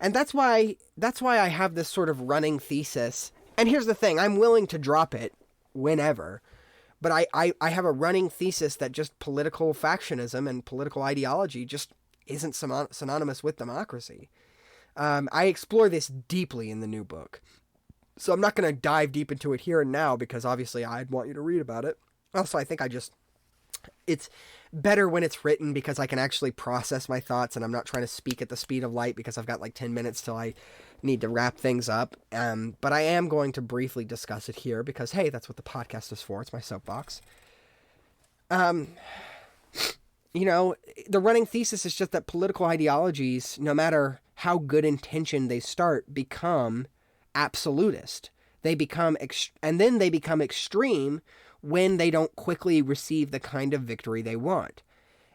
And that's why I have this sort of running thesis. And here's the thing, I'm willing to drop it whenever. But I have a running thesis that just political factionism and political ideology just isn't synonymous with democracy. I explore this deeply in the new book. So I'm not going to dive deep into it here and now because obviously I'd want you to read about it. Also, I think it's better when it's written because I can actually process my thoughts and I'm not trying to speak at the speed of light because I've got like 10 minutes till I need to wrap things up. But I am going to briefly discuss it here because, hey, that's what the podcast is for. It's my soapbox. The running thesis is just that political ideologies, no matter how good intentioned they start, become absolutist. They become and then they become extreme when they don't quickly receive the kind of victory they want.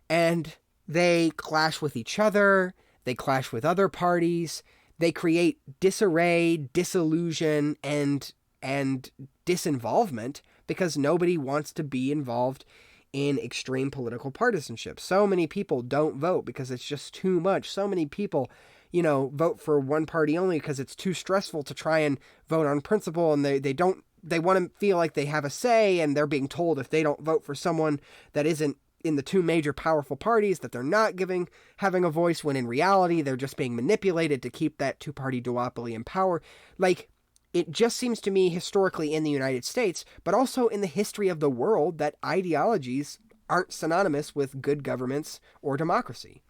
And they clash with each other, they clash with other parties, they create disarray, disillusion, and disinvolvement because nobody wants to be involved in extreme political partisanship. So many people don't vote because it's just too much. So many people, vote for one party only because it's too stressful to try and vote on principle, and they want to feel like they have a say, and they're being told if they don't vote for someone that isn't in the two major powerful parties that they're not having a voice, when in reality they're just being manipulated to keep that two-party duopoly in power. Like, it just seems to me historically in the United States, but also in the history of the world, that ideologies aren't synonymous with good governments or democracy.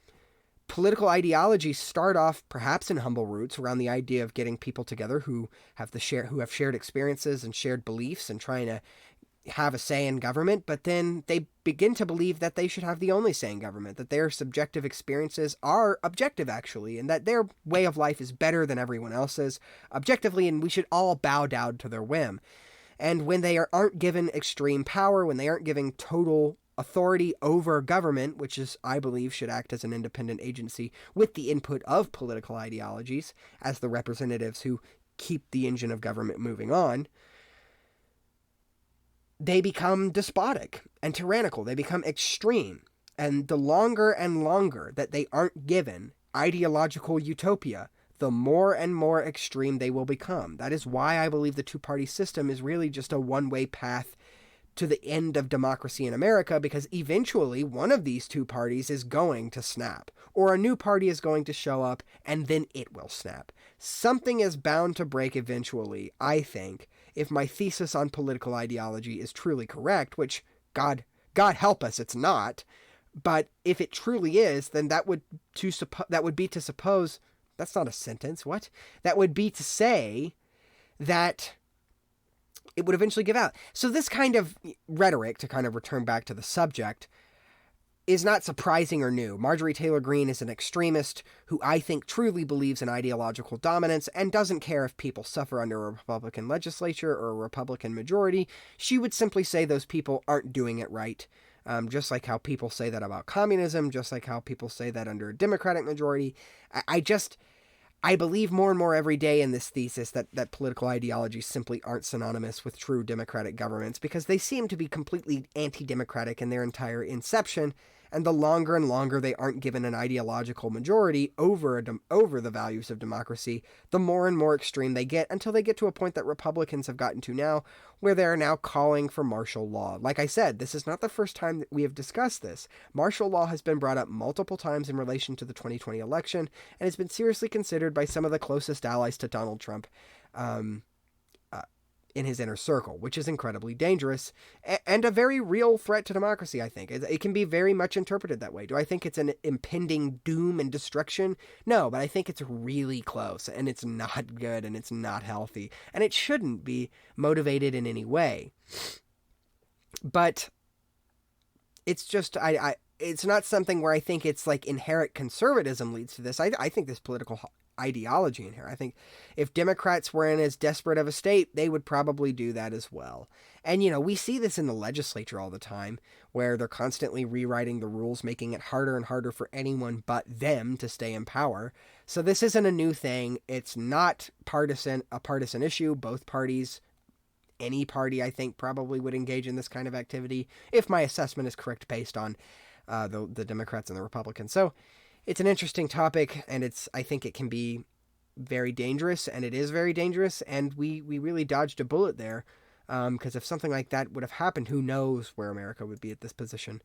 Political ideologies start off perhaps in humble roots around the idea of getting people together who have shared experiences and shared beliefs and trying to have a say in government, but then they begin to believe that they should have the only say in government, that their subjective experiences are objective actually, and that their way of life is better than everyone else's objectively, and we should all bow down to their whim. And when they aren't given extreme power, when they aren't given total authority over government, which is, I believe, should act as an independent agency with the input of political ideologies as the representatives who keep the engine of government moving on, they become despotic and tyrannical. They become extreme. And the longer and longer that they aren't given ideological utopia, the more and more extreme they will become. That is why I believe the two-party system is really just a one-way path to the end of democracy in America, because eventually one of these two parties is going to snap, or a new party is going to show up, and then it will snap. Something is bound to break eventually, I think, if my thesis on political ideology is truly correct, which God help us, it's not. But if it truly is, then that would be to suppose, that's not a sentence, what? That would be to say that it would eventually give out. So this kind of rhetoric, to kind of return back to the subject, is not surprising or new. Marjorie Taylor Greene is an extremist who I think truly believes in ideological dominance and doesn't care if people suffer under a Republican legislature or a Republican majority. She would simply say those people aren't doing it right. Just like how people say that about communism, just like how people say that under a Democratic majority. I believe more and more every day in this thesis that political ideologies simply aren't synonymous with true democratic governments, because they seem to be completely anti-democratic in their entire inception, and the longer and longer they aren't given an ideological majority over the values of democracy, the more and more extreme they get, until they get to a point that Republicans have gotten to now, where they're now calling for martial law. Like I said, this is not the first time that we have discussed this. Martial law has been brought up multiple times in relation to the 2020 election, and has been seriously considered by some of the closest allies to Donald Trump in his inner circle, which is incredibly dangerous and a very real threat to democracy, I think. It can be very much interpreted that way. Do I think it's an impending doom and destruction? No, but I think it's really close, and it's not good, and it's not healthy, and it shouldn't be motivated in any way. But it's just, it's not something where I think it's like inherent conservatism leads to this. I think this political ideology in here. I think if Democrats were in as desperate of a state, they would probably do that as well. And, we see this in the legislature all the time, where they're constantly rewriting the rules, making it harder and harder for anyone but them to stay in power. So this isn't a new thing. It's not a partisan issue. Both parties, any party, I think, probably would engage in this kind of activity, if my assessment is correct based on the Democrats and the Republicans. So it's an interesting topic, and I think it can be very dangerous, and it is very dangerous, and we really dodged a bullet there. Because if something like that would have happened, who knows where America would be at this position.